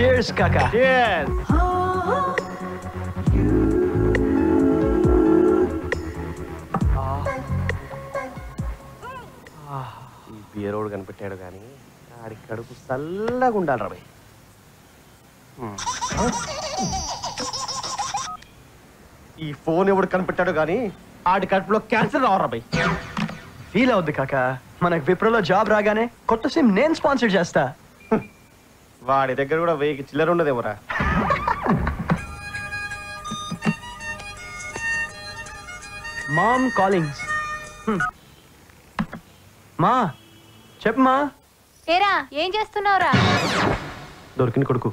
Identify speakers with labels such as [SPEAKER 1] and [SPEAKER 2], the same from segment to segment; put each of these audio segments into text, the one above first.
[SPEAKER 1] Cheers, Kaka.
[SPEAKER 2] Cheers. ఈ బీరోడు కనిపెట్టాడు కానీ ఆడికి కడుపు చల్లగా ఉండాలి రాబాయ్. ఈ ఫోన్ ఎవడు కనిపెట్టాడు కానీ ఆడి కడుపులో క్యాన్సర్ రావు రాబాయ్.
[SPEAKER 1] ఫీల్ అవుద్ది కాక, మనకు విప్రోలో జాబ్ రాగానే కొత్త సిమ్ నేను స్పాన్సర్ చేస్తా.
[SPEAKER 2] వాడి దగ్గర కూడా 1000 చిల్లర ఉండదేమోరా.
[SPEAKER 1] మామ్ కాలింగ్స్. మా చెప్పమా.
[SPEAKER 3] ఏరా ఏం చేస్తున్నావురా?
[SPEAKER 2] దొరికిన కొడుకు.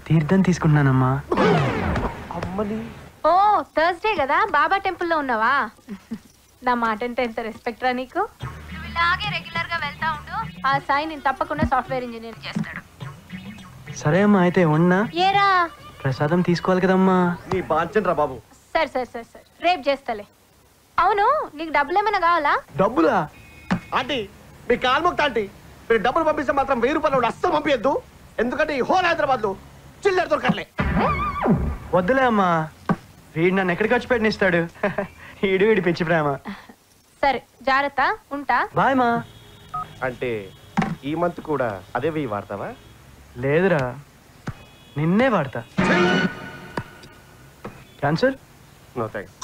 [SPEAKER 1] తీర్థం తీసుకుంటున్నానమ్మా.
[SPEAKER 2] అమ్మని.
[SPEAKER 3] ఓ థర్స్డే కదా, బాబా టెంపుల్లో ఉన్నావా? నా మాట అంటే ఎంత రెస్పెక్ట్ రా నీకు. నువ్వు ఇలాగే రెగ్యులర్ గా వెళ్తా ఉండు, ఆ సాయి నేను తప్పకుండా సాఫ్ట్వేర్ ఇంజనీర్ చేస్తాడు.
[SPEAKER 1] సరే అమ్మా, అయితే ఉన్నా.
[SPEAKER 3] ఏరా
[SPEAKER 1] ప్రసాదం తీసుకోవాలి కదమ్మా.
[SPEAKER 2] నీ బాధ్యత రా బాబు.
[SPEAKER 3] సరే సరే సరే సరే, రేపు చేస్తాలే. అవును, నీకు డబ్బులు ఏమైనా కావాలా?
[SPEAKER 1] డబ్బులా?
[SPEAKER 2] ఆంటీ మీ కాల్ముక్త ఆంటీ, మీరు డబ్బులు పంపిస్తే మాత్రం 1000 రూపాయలు అస్సలు పంపించద్దు. ఎందుకంటే ఈ హోల్ హైదరాబాద్ లో చిల్లర దొరకట్లే.
[SPEAKER 1] వద్దులే అమ్మా, వీడు నన్ను ఎక్కడికి వచ్చి పెట్టినిస్తాడు. వీడి పిచ్చి ప్రేమ.
[SPEAKER 3] సరే జాగ్రత్త, ఉంటా.
[SPEAKER 1] బాయ్ మా.
[SPEAKER 2] అంటే ఈ మంత్ కూడా అదే 1000 వాడతావా?
[SPEAKER 1] లేదురా, నిన్నే వాడతా. క్యాన్సర్?
[SPEAKER 2] No thanks.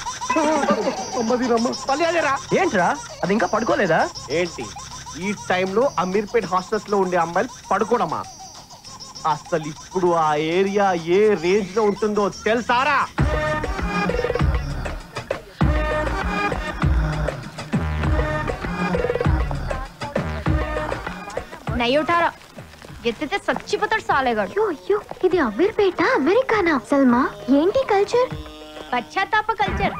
[SPEAKER 1] ఏంట్రా, అది ఇంకా పడుకోలేదా?
[SPEAKER 2] ఏంటి ఈ టైంలో అమీర్పేట్ హాస్టల్స్ లో ఉండే అమ్మాయిలు పడుకోవడమా? అసలు ఇప్పుడు ఆ ఏరియా ఏ రేంజ్ లో ఉంటుందో తెలుసారా?
[SPEAKER 3] నయ్యోటారా ఎత్తితే చచ్చిపోతాడు సాలేగాడు.
[SPEAKER 4] అయ్యో, ఇది అమీర్పేట అమెరికానా? సల్మా, ఏంటి కల్చర్?
[SPEAKER 3] పశ్చాత్తాప కల్చర్.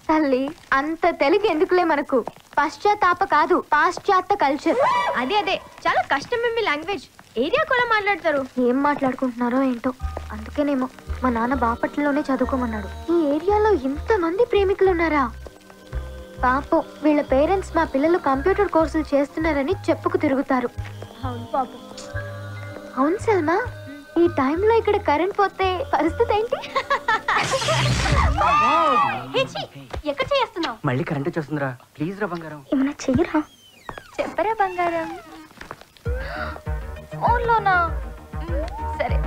[SPEAKER 4] తల్లి, అంత తెలుగు ఎందుకులే మనకు. పశ్చాత్తాప కాదు, పాశ్చాత్య కల్చర్.
[SPEAKER 3] అదే అదే, చాలా కష్టం మీ లాంగ్వేజ్. ఏరియా కూడా మాట్లాడతారు.
[SPEAKER 4] ఏం మాట్లాడుకుంటున్నారో ఏంటో. అందుకేనేమో మా నాన్న బాపట్లలోనే చదువుకోమన్నాడు. ఈ ఏరియాలో ఇంతమంది ప్రేమికులు ఉన్నారా? పాపం వీళ్ళ పేరెంట్స్ మా పిల్లలు కంప్యూటర్ కోర్సులు చేస్తున్నారని చెప్పుకు తిరుగుతారు.
[SPEAKER 3] అవును పాపం.
[SPEAKER 4] అవును సల్మా, ఈ టైంలో ఇక్కడ కరెంట్ పోతే పరిస్థితి ఏంటి?
[SPEAKER 3] ఎక్కడ చేస్తున్నావు?
[SPEAKER 1] మళ్ళీ కరెంట్ వచ్చేస్తుందిరా. ప్లీజ్ రా బంగారం.
[SPEAKER 4] ఏమన్నా చెయ్యరా?
[SPEAKER 3] చెప్పరా బంగారం. ఫోన్లోనా? సరే.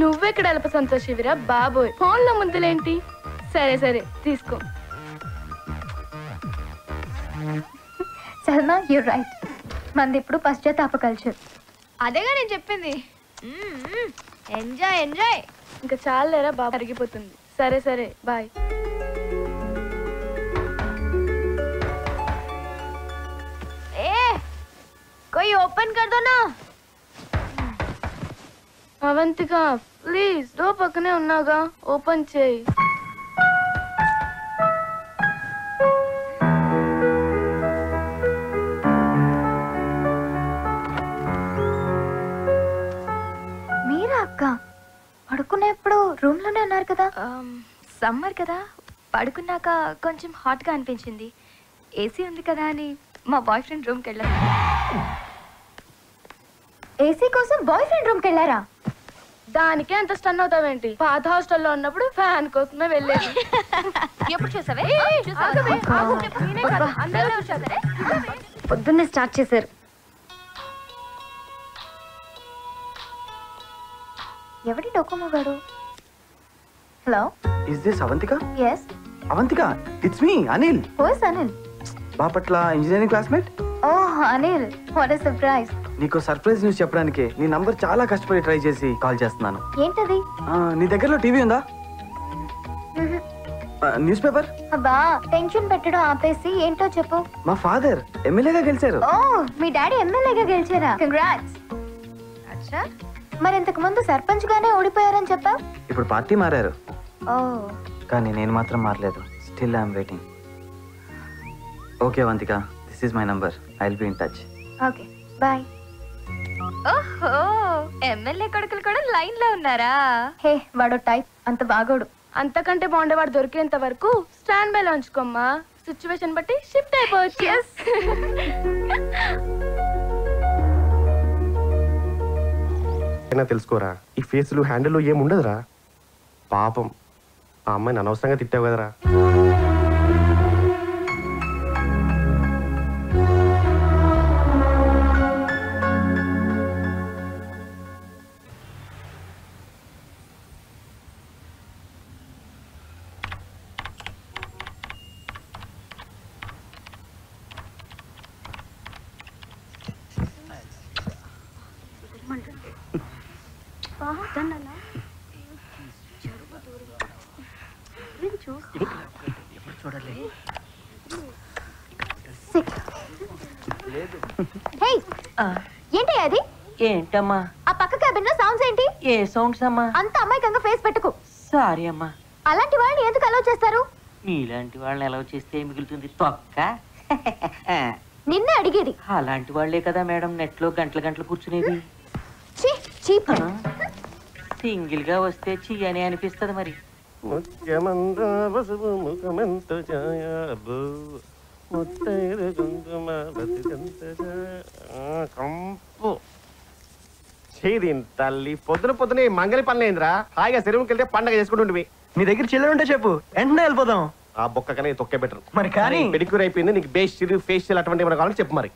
[SPEAKER 5] నువ్వెక్కడ అల్ప సంతోషివిరా బాబోయ్, ఫోన్లో ముందులేంటి? సరే సరే తీసుకో.
[SPEAKER 4] Salma, you're right. మంది ఇప్పుడు పశ్చాత్తాప కల్చర్.
[SPEAKER 3] అదేగా నేను చెప్పింది. Enjoy enjoy.
[SPEAKER 5] ఇంకా చాలేరా బాబు, అరిగిపోతుంది. సరే సరే బాయ్.
[SPEAKER 3] कोई ओपन कर दो ना.
[SPEAKER 5] అవంతిక ప్లీజ్, డోర్ పక్కనే ఉన్నాగా, ఓపెన్ చేయి.
[SPEAKER 4] మీరా అక్క? పడుకునేప్పుడు రూమ్ లోనే ఉన్నారు కదా?
[SPEAKER 3] సమ్మర్ కదా, పడుకున్నాక కొంచెం హాట్ గా అనిపించింది. ఏసీ ఉంది కదా అని మా బాయ్ ఫ్రెండ్ రూమ్కి వెళ్ళాను.
[SPEAKER 4] ఏసీ కోసం బాయ్ ఫ్రెండ్ రూమ్కి వెళ్ళారా?
[SPEAKER 5] దానికే అంత స్టన్ అవుతావేంటి? పాత హాస్టల్లో ఉన్నప్పుడు ఫ్యాన్ కోసమే వెళ్ళేది.
[SPEAKER 3] ఎప్పుడు చూసావే?
[SPEAKER 4] పొద్దున్నే స్టార్ట్ చేశారు. ఎవడి డొకోమోగాడు? Hello,
[SPEAKER 1] is this Avantika?
[SPEAKER 4] yes.
[SPEAKER 1] Avantika, it's me Anil.
[SPEAKER 4] who is Anil?
[SPEAKER 1] Bapatla engineering classmate.
[SPEAKER 4] oh Anil, what a surprise.
[SPEAKER 1] నీకు సర్ప్రైజ్ న్యూస్ చెప్పడానికి నీ నంబర్ చాలా కష్టపడి ట్రై చేసి కాల్ చేస్తున్నాను.
[SPEAKER 4] ఏంటది?
[SPEAKER 1] నీ దగ్గరలో టీవీ ఉందా? News paper?
[SPEAKER 4] అబ్బా, టెన్షన్ పెట్టడం ఆపేసి ఏంటో చెప్పు.
[SPEAKER 1] మా ఫాదర్ ఎమ్మెల్యేగా గెలిచారు.
[SPEAKER 4] ఓ, మీ డాడీ ఎమ్మెల్యేగా గెలిచారా? కంగ్రాట్స్.
[SPEAKER 3] అచ్చా,
[SPEAKER 4] మరి ఇంతకు ముందు సర్పంచ్ గానే ఓడిపోయారని చెప్పా.
[SPEAKER 1] ఇప్పుడు పార్టీ మారారు.
[SPEAKER 4] ఓ,
[SPEAKER 1] కానీ నేను మాత్రం మారలేదు. Still I'm waiting. Okay Avantika, this is my number. I will be in touch.
[SPEAKER 4] Okay, bye.
[SPEAKER 3] ఓహో, ఎమ్మెల్యే కొడుకులు కూడా లైన్ లో ఉన్నారా?
[SPEAKER 4] హే, వాడో టైప్, అంత బాగోడు.
[SPEAKER 5] అంతకంటే బాగుండేవాడు దొరికేంత వరకు స్టాండ్ బై లో ఉంచుకోమ్మా. సిచ్యువేషన్ బట్టి షిఫ్ట్ అయిపోవచ్చు.
[SPEAKER 2] అయినా తెలుసుకోరా, ఈ ఫేస్లు హ్యాండిల్ ఏముండదురా. పాపం ఆ అమ్మాయిని అనవసరంగా తిట్టావు కదరా.
[SPEAKER 4] ఏంటి అది?
[SPEAKER 6] ఏంటమ్మా
[SPEAKER 4] ఆ పక్క క్యాబిన్ లో సౌండ్స్ ఏంటి?
[SPEAKER 6] ఏ సౌండ్స్ అమ్మా?
[SPEAKER 4] అంత అమ్మాయికంగా ఫేస్ పెట్టుకో.
[SPEAKER 6] సారీ అమ్మా.
[SPEAKER 4] అలాంటి వాళ్ళని ఎందుకు అలౌ చేస్తారు?
[SPEAKER 6] నీలాంటి వాళ్ళని ఎలా చేస్తే మిగులుతుంది తొక్క.
[SPEAKER 4] నిన్నే అడిగేది.
[SPEAKER 6] అలాంటి వాళ్లే కదా మేడం నెట్ లో గంటల గంటలు కూర్చునేది. సింగిల్ గా వస్తే చెయ్యని అనిపిస్తుంది మరి. తల్లి పొద్దున పొద్దున మంగళి పనులేంద్రా. హాయిగా చెరువుకి వెళ్తే పండగ చేసుకుంటుంటివి.
[SPEAKER 7] నీ దగ్గర చిల్లర ఉంటే చెప్పు, వెంటనే వెళ్ళిపోదాం.
[SPEAKER 2] ఆ బొక్క కన్నా తొక్కే బెటర్.
[SPEAKER 7] మరి కానీ
[SPEAKER 2] పెడిక్యూర్ అయిపోయింది, నీకు బేస్ చిరు ఫేషియల్ అటువంటి ఏమైనా కావాలని చెప్పు మరి.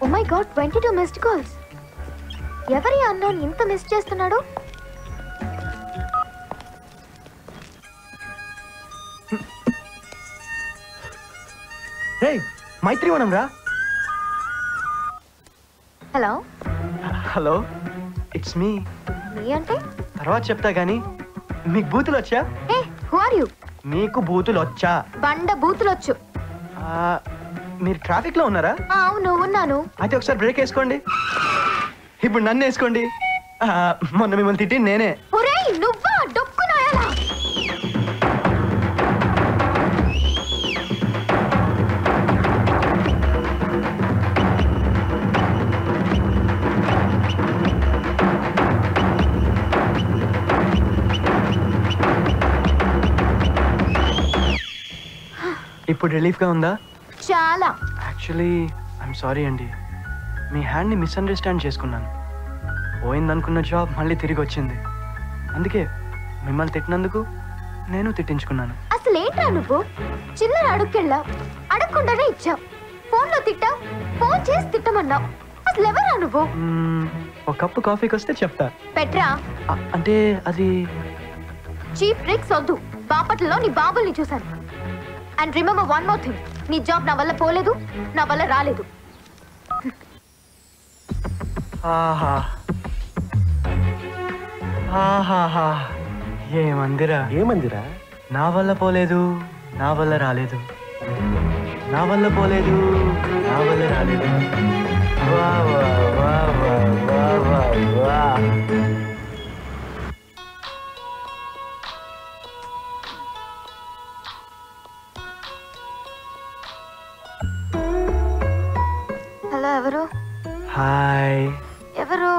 [SPEAKER 4] Oh my God, 22 missed calls. ఎవరి అన్నోన్ ఇంత మిస్ చేస్తున్నాడు?
[SPEAKER 7] మైత్రివనం రా.
[SPEAKER 4] Hello
[SPEAKER 7] hello, it's me.
[SPEAKER 4] Me అంటే?
[SPEAKER 7] తర్వాత చెప్తా గానీ మీకు బూతులు వచ్చా?
[SPEAKER 4] ఏ, హూ ఆర్ యు?
[SPEAKER 7] మీకు బూతులు వచ్చా?
[SPEAKER 4] బండ బూతులు వచ్చు.
[SPEAKER 7] మీరు ట్రాఫిక్ లో ఉన్నారా?
[SPEAKER 4] అవును, ఉన్నాను.
[SPEAKER 7] అయితే ఒకసారి బ్రేక్ వేసుకోండి. ఇప్పుడు నన్ను వేసుకోండి. మొన్న మిమ్మల్ని తిట్టి నేనే.
[SPEAKER 4] ఒరేయ్ నువ్వా డొక్కునాయాలా?
[SPEAKER 7] ఇప్పుడు రిలీఫ్ గా ఉందా?
[SPEAKER 4] చాలా.
[SPEAKER 7] యాక్చువల్లీ ఐఎమ్ సారీ అండి, మీ హ్యాండ్ని మిస్అండర్స్టాండ్ చేసుకున్నాను. పోయిందనుకున్న జాబ్ మళ్ళీ తిరిగి వచ్చింది. అందుకే మిమ్మల్ని తిట్టినందుకు నేను తిట్టించుకున్నాను.
[SPEAKER 4] అసలు ఏంట్రా నువ్వు? చిల్లర అడుక్కెళ్ళావు, అడగకుండానే ఇచ్చావు. ఫోన్ లో తిట్టావు, ఫోన్ చేసి తిట్టమన్నావు. అసలు ఎవరా నువ్వు?
[SPEAKER 7] ఒక కప్పు కాఫీకి వస్తే చెప్తా.
[SPEAKER 4] పెట్రా.
[SPEAKER 7] అంటే అది
[SPEAKER 4] చీప్ ట్రిక్స్ వద్దు. బాపట్లలో నీ బాబుల్ని చూశాను. And remember one more thing, నీ జాబ్ నా వల్ల పోలేదు, నా వల్ల రాలేదు.
[SPEAKER 7] ఆహా ఆహాహా, ఏమందిరా?
[SPEAKER 2] ఏమందిరా?
[SPEAKER 7] నా వల్ల పోలేదు, నా వల్ల రాలేదు, నా వల్ల పోలేదు, నా వల్ల రాలేదు. వా వా వా వా వా వా వా.
[SPEAKER 4] హలో, ఎవరు?
[SPEAKER 7] హాయ్.
[SPEAKER 4] ఎవరు?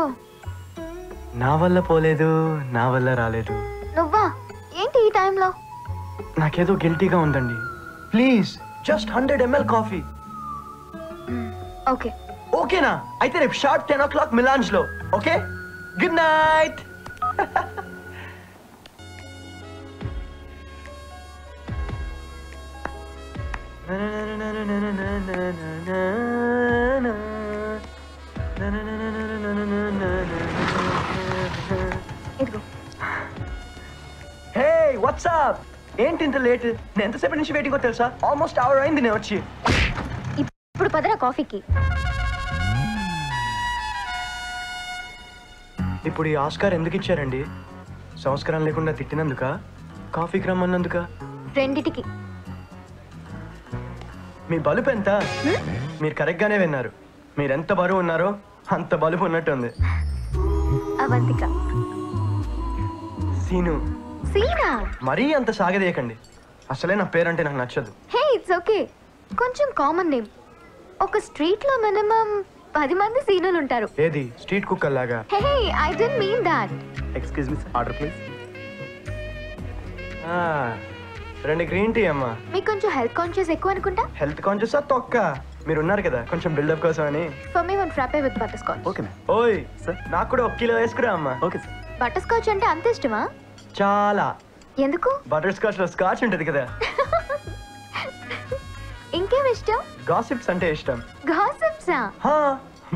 [SPEAKER 7] నా వల్ల పోలేదు, నా వల్ల రాలేదు.
[SPEAKER 4] నువ్వా? ఏంటి ఈ టైంలో?
[SPEAKER 7] నాకేదో గిల్టీగా ఉందండి. Please just 100 ml coffee.
[SPEAKER 4] Okay.
[SPEAKER 7] ఓకేనా? అయితే రేపు షార్ప్ 10 o'clock మిలాన్స్ లో. Okay, good night.
[SPEAKER 4] ఇదిగో.
[SPEAKER 7] హే వాట్సాప్, ఏంటి ఇంత లేట్? నేను ఎంతసేపు నుంచి వెయిటింగో తెలుసా? ఆల్మోస్ట్ అవర్ అయింది నేను వచ్చి.
[SPEAKER 4] ఇప్పుడు పదరా కాఫీకి.
[SPEAKER 7] ఇప్పుడు ఈ ఆస్కార్ ఎందుకు ఇచ్చారండి? సంస్కారం లేకుండా తిట్టినందుక, కాఫీకి రమ్మన్నందుక?
[SPEAKER 4] రెండిటికి.
[SPEAKER 7] మీ బలుపు ఎంత? మీరు కరెక్ట్ గానే విన్నారు. మీరెంత బరువు ఉన్నారో అంత బలుపు ఉన్నట్టుంది.
[SPEAKER 4] అవంతిక.
[SPEAKER 7] సీను.
[SPEAKER 4] సీనా?
[SPEAKER 7] మరీ అంత సాగదీయకండి. అసలే నా పేరంటే నాకు నచ్చదు.
[SPEAKER 4] Hey, it's okay. కొంచెం కామన్ నేమ్. ఒక స్ట్రీట్ లో మినిమం 10 మంది సీనులు ఉంటారు.
[SPEAKER 7] ఏది స్ట్రీట్ కుక్కర్ లాగా?
[SPEAKER 4] Hey I don't mean that.
[SPEAKER 6] Excuse me sir, order please.
[SPEAKER 7] 2 green tea అమ్మా.
[SPEAKER 4] మీకు కొంచెం హెల్త్ కాన్షియస్ ఎక్కువ అనుకుంటా.
[SPEAKER 7] హెల్త్ కాన్షియస్ తొక్క, మీరు ఉన్నారు కదా కొంచెం బిల్డప్ కోసం అని.
[SPEAKER 4] For me 1 frappe with butter scotch.
[SPEAKER 6] Okay ma'am.
[SPEAKER 7] ఓయ్
[SPEAKER 6] సార్.
[SPEAKER 7] నాకు కూడా 1 కిలో వేసుకురా అమ్మా.
[SPEAKER 6] Okay sir.
[SPEAKER 4] బటర్ స్కాచ్ అంటే అంత ఇష్టమా?
[SPEAKER 7] చాలా.
[SPEAKER 4] ఎందుకు?
[SPEAKER 7] బటర్ స్కాచ్ లో స్కాచ్ ఉంటది కదా.
[SPEAKER 4] ఇంకేం ఇష్టం?
[SPEAKER 7] గాసిప్స్ అంటే ఇష్టం.
[SPEAKER 4] గాసిప్సా?
[SPEAKER 7] హా,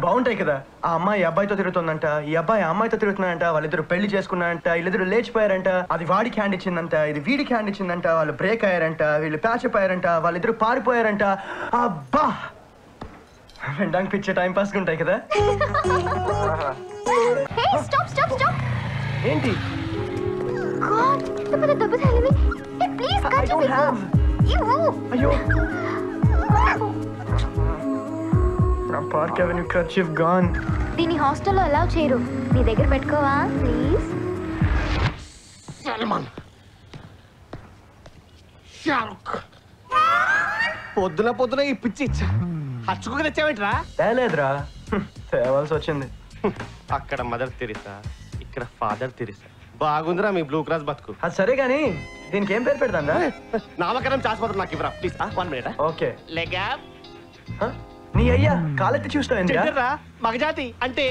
[SPEAKER 7] బాగుంటాయి కదా. ఆ అమ్మాయి ఈ అబ్బాయితో తిరుగుతుందంట, ఈ అబ్బాయి ఆ అమ్మాయితో తిరుగుతున్నాడంట, వాళ్ళిద్దరు పెళ్లి చేసుకున్నారంట, వీళ్ళిద్దరు లేచిపోయారంట, అది వాడికి హ్యాండ్ ఇచ్చిందంట, ఇది వీడికి హ్యాండ్ ఇచ్చిందంట, వాళ్ళు బ్రేక్ అయ్యారంట, వీళ్ళు ప్యాచ్ అయ్యారంట, వాళ్ళిద్దరు పారిపోయారంట. అబ్బా, వినడానికి పిచ్చే టైం పాస్ ఉంటాయి కదా.
[SPEAKER 4] హే స్టాప్ స్టాప్ స్టాప్.
[SPEAKER 7] ఏంటి?
[SPEAKER 4] గాడ్, ఇంత పెద్ద దెబ్బ తగిలింది. Hey please
[SPEAKER 7] I don't have. అయ్యో, నా పార్క్ అవెన్యూ కర్చీఫ్ గాన్.
[SPEAKER 4] దీని హాస్టల్లో అలౌ చేయరు. నీ దగ్గర పెట్టుకోవా ప్లీజ్?
[SPEAKER 2] సల్మాన్, షారుఖ్, పొద్దున ఈ పిచ్చి హచ్చుకు తెచ్చావేంట్రా?
[SPEAKER 7] తేలేదురా, తేవాల్సి వచ్చింది.
[SPEAKER 2] అక్కడ మదర్ తెరిసా, ఇక్కడ ఫాదర్ తెరిసా. బాగుందిరా మీ బ్లూ క్రాస్ బతుకు.
[SPEAKER 7] అది సరే గానీ దీనికి ఏం పేరు పెడతాందా?
[SPEAKER 2] నామకరణం చేసిపోతారు నాకు ఇవ్వరా ప్లీజ్. 1 మినిట్.
[SPEAKER 7] ఓకే.
[SPEAKER 2] లేగా
[SPEAKER 7] నీ అయ్యా కాలెత్తి చూస్తావేంద్రా?
[SPEAKER 2] మగజాతి అంటే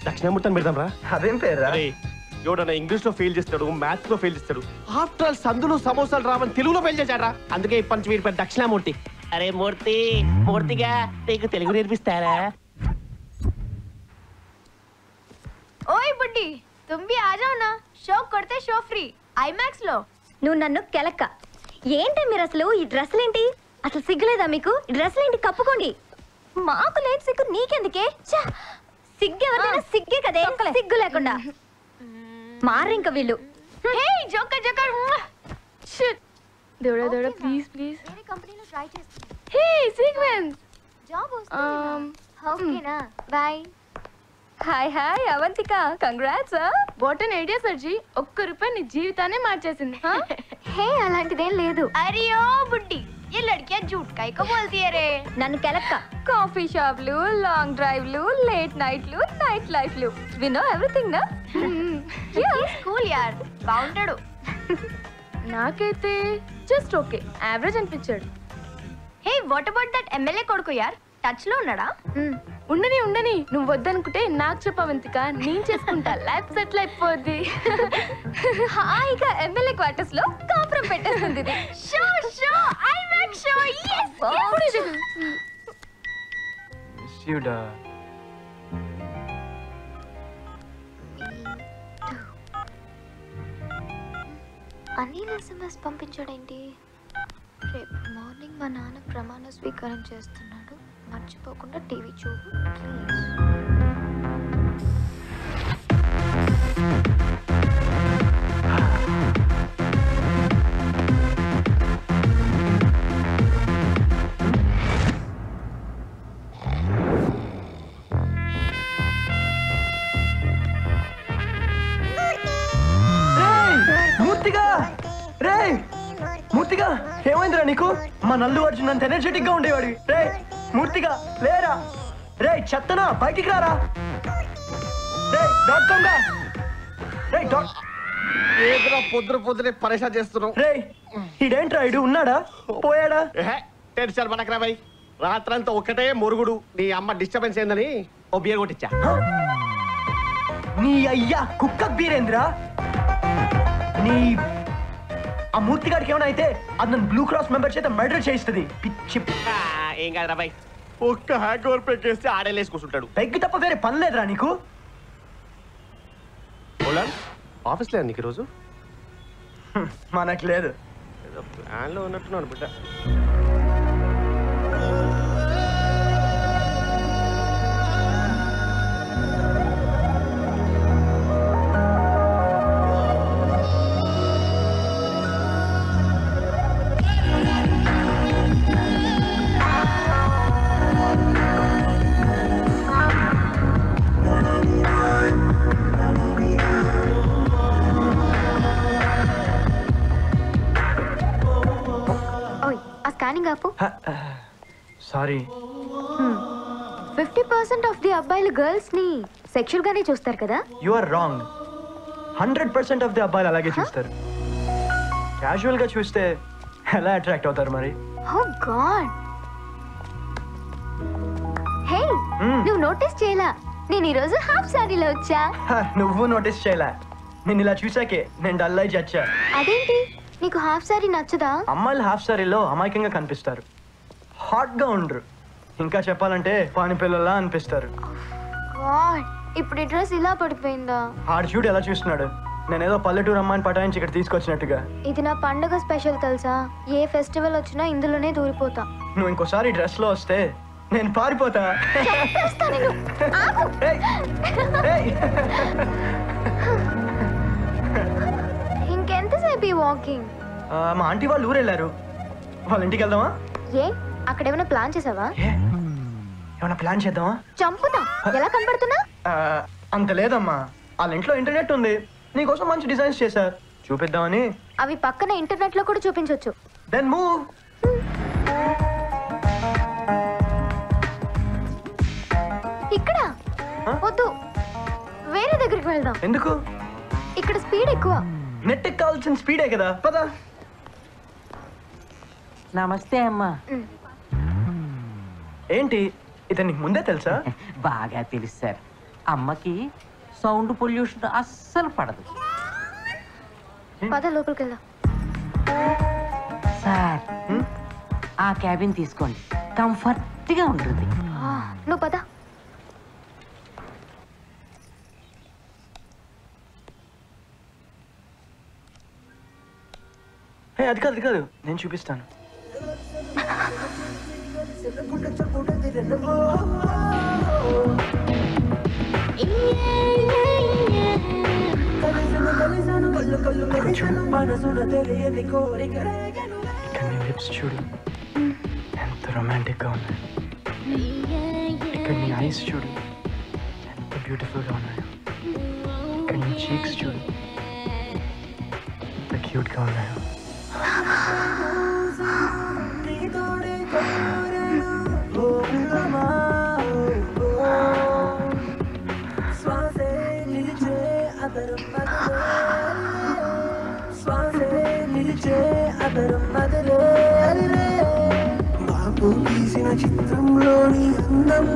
[SPEAKER 2] దక్షిణామూర్తి అని పెడదాం రా.
[SPEAKER 7] అదేం పేరురా?
[SPEAKER 2] ఎవడన్నా ఇంగ్లీష్ లో ఫెయిల్ చేస్తాడు, మ్యాథ్స్ లో ఫెయిల్ చేస్తాడు. ఆఫ్టర్ ఆల్ సందులు సమోసాలు రావని తెలుగులో ఫెయిల్ చేశాడు రా. అందుకే ఇప్పటి నుంచి వీరి పేరు దక్షిణామూర్తి. అరే మూర్తి, మూర్తిగా నీకు తెలుగు నేర్పిస్తారా?
[SPEAKER 3] ఓయ్ బుడ్డి, तुम भी आ जाओ ना, షో కొడితే షో ఫ్రీ ఐమాక్స్ లో.
[SPEAKER 4] నువ్వు నన్ను కెలక్క. ఏంటి మీరు అసలు ఈ డ్రెస్సులేంటి? అసలు సిగ్గులేదా మీకు? ఈ డ్రెస్సులేంటి? కప్పుకోండి. మాకు లేదు సిగ్గు, నీకెందుకే? సిగ్గు ఎవరైనా సిగ్గే కదే, సిగ్గు లేకుండా మారింక వీళ్ళు.
[SPEAKER 3] హే జోకర్ జోకర్.
[SPEAKER 5] షిట్. దేవుడా దేవుడా ప్లీజ్ ప్లీజ్.
[SPEAKER 4] వేరే కంపెనీలో ట్రై చేస్తున్నా.
[SPEAKER 5] హే సీక్వెన్స్.
[SPEAKER 4] జాబ్ వస్తుంది. ఓకేనా? By. Hi hi Avantika, congrats.
[SPEAKER 5] What an idea సర్జీ. ₹1 నీ జీవితాన్ని మార్చేసింది.
[SPEAKER 4] హే అలాంటిదేం లేదు.
[SPEAKER 3] अरे ओ बुड्ढी, ये लड़कियां झूठ काहे को बोलती है रे?
[SPEAKER 4] నన్ను కెలక్క. కాఫీ షాప్లు, లాంగ్ డ్రైవ్లు, లేట్ నైట్లు, నైట్ లైఫ్లు, వి నో ఎవ్రీథింగ్ నా.
[SPEAKER 3] స్కూల్ యార్ బాగుంటాడు.
[SPEAKER 5] నాకైతే జస్ట్ ఓకే, యావరేజ్ అనిపించాడు.
[SPEAKER 3] Hey what about that MLA కొడుకు యార్, టచ్ లో ఉన్నాడా?
[SPEAKER 5] ఉండని ఉండని, నువ్వు వద్దనుకుంటే నాకు చెప్పవంతిక, నేను చేసుకుంటా. లైఫ్ సెటిల్ అయిపోద్ది.
[SPEAKER 4] హాయిగా ఎమ్మెల్యే క్వార్టర్స్ లో కాపురం పెట్టేస్తుంది ఇది.
[SPEAKER 3] Show show IMAX show. yes
[SPEAKER 7] miss you డా.
[SPEAKER 4] అనిల్ SMS పంపించాడేంటి? రేపు మార్నింగ్ మా నాన్న ప్రమాణ స్వీకారం చేస్తున్నాడు, మర్చిపోకుండా టీవీ చూడు ప్లీజ్.
[SPEAKER 7] మూర్తిగా, రే మూర్తిగా, ఏమైందిరా నీకు? మా నల్లు అర్జున్ అంత ఎనర్జెటిక్ గా ఉండేవాడి. రే మూర్తిగా లేరా? రే చెత్తనా, బయటికి రారా? రే .com గా. రే
[SPEAKER 2] ఏదిరా పొద్దునే పరేషాన్ చేస్తున్నావు?
[SPEAKER 7] రే ఇడేంట్రా, ఇడు ఉన్నాడా పోయాడా?
[SPEAKER 2] టెన్షన్ పడకరా భయ్. రాత్రంతా ఒక్కటే మురుగుడు. నీ అమ్మ డిస్టర్బెన్స్ ఏందని ఓ బియర్ కొట్టించా.
[SPEAKER 7] నీ అయ్యా కుక్క బీరేంద్రా. నీ ఆ మూర్తి గారికి ఏమైనా అయితే అది నన్ను బ్లూ క్రాస్ మెంబర్ చేత మర్డర్ చేయిస్తుంది. పిచ్చి.
[SPEAKER 2] ఏం కాదురా భయ్, ఒక్క హ్యాంగ్ ఓవర్ పెట్ చేస్తే ఆడేలేసి కూర్చుంటాడు.
[SPEAKER 7] పెగ్గు తప్ప వేరే పని లేదురా నీకు?
[SPEAKER 2] ఆఫీస్ లేదు నీకు ఈరోజు?
[SPEAKER 7] మనకు లేదు.
[SPEAKER 2] ఏదో ప్లాన్లో ఉన్నట్టున్నాను బిడ్డ.
[SPEAKER 4] స్కానింగ్ ఆపు.
[SPEAKER 7] సారీ.
[SPEAKER 4] 50% ఆఫ్ ది అబ్బాయిలు గర్ల్స్ ని సెక్షువల్ గానే చూస్తారు కదా.
[SPEAKER 7] You are wrong. 100% of the అబ్బాయిలు అలాగే చూస్తారు. క్యాజువల్ గా చూస్తే ఎలా అట్రాక్ట్ అవుతారు మరి?
[SPEAKER 4] ఓ గాడ్. హే, నువ్వు నోటీస్ చేయలా నేను ఈరోజు హాఫ్ సారీలో వచ్చా?
[SPEAKER 7] నువ్వు నోటీస్ చేయలే. నేను ఇలా చూసాకే నేను డల్ అయి చచ్చా.
[SPEAKER 4] అదేంటి, నీకు హాఫ్ సారీ నచ్చదా?
[SPEAKER 7] అమ్మాయిలు హాఫ్ సారీలో అమాయకంగా కనిపిస్తారు, హాట్ గా ఉండరు. ఇంకా చెప్పాలంటే పాని పిల్లలా అనిపిస్తారు.
[SPEAKER 4] గాడ్, ఇప్పుడు ఈ డ్రెస్ ఇలా పడిపోయిందా?
[SPEAKER 7] ఆడు చూడు ఎలా చూస్తున్నాడు. నేనేదో పల్లెటూరు అమ్మాయిని పటాయించి ఇక్కడ తీసుకొచ్చినట్టుగా.
[SPEAKER 4] ఇది నా పండుగ స్పెషల్ తెలుసా? ఏ ఫెస్టివల్ వచ్చినా ఇందులోనే దూరిపోతా.
[SPEAKER 7] నువ్వు ఇంకోసారి డ్రెస్ లో వస్తే నేను పారిపోతా.
[SPEAKER 4] చంపేస్తా నిన్ను. ఆగు.
[SPEAKER 7] ఏయ్, ఏయ్.
[SPEAKER 4] ఇంకెంతసేపు ఈ వాకింగ్?
[SPEAKER 7] మా ఆంటీ వాళ్ళు ఊరెళ్ళారు, వాళ్ళ ఇంటికి వెళ్దామా?
[SPEAKER 4] ఏ, అక్కడ ఏమైనా ప్లాన్ చేసావా?
[SPEAKER 7] ఏమైనా ప్లాన్ చేద్దామా?
[SPEAKER 4] చంపుతా. ఎలా కనపడుతున్నా?
[SPEAKER 7] అంత లేదమ్మా, వాళ్ళ ఇంట్లో ఇంటర్నెట్ ఉంది, నీకోసం మంచి డిజైన్స్ చేశారు, చూపిద్దామని.
[SPEAKER 4] అవి పక్కన ఇంటర్నెట్ లో కూడా చూపించొచ్చు.
[SPEAKER 7] Then move.
[SPEAKER 4] ఇక్కడ వద్దు, వేరే దగ్గరికి వెళ్దాం.
[SPEAKER 7] ఎందుకు?
[SPEAKER 4] ఇక్కడ స్పీడ్ ఎక్కువ.
[SPEAKER 7] నెట్ కావాల్సిన స్పీడే కదా, పద.
[SPEAKER 8] నమస్తే అమ్మా.
[SPEAKER 7] ఏంటి ఇతను నీకు ముందే తెలుసా?
[SPEAKER 8] బాగా తెలుసు సార్. అమ్మకి సౌండ్ పొల్యూషన్ అస్సలు పడదు
[SPEAKER 4] పద లోపలికి వెళ్దాం.
[SPEAKER 8] సార్ ఆ క్యాబిన్ తీసుకోండి, కంఫర్ట్ గా ఉంటుంది.
[SPEAKER 4] నువ్వు పద.
[SPEAKER 7] అది కాదు, అది కాదు, నేను చూపిస్తాను. ఇక్కడ నీ లిప్స్ చూడు ఎంత రొమాంటిక్ గా ఉన్నాయి. ఇక్కడ నీ ఐస్ చూడు ఎంత బ్యూటిఫుల్ గా ఉన్నాయో. ఇక్కడ నీ చీక్స్ చూడు ఎంత క్యూట్ గా ఉన్నాయో.
[SPEAKER 9] బాబు తీసిన చిత్రంలోని అందం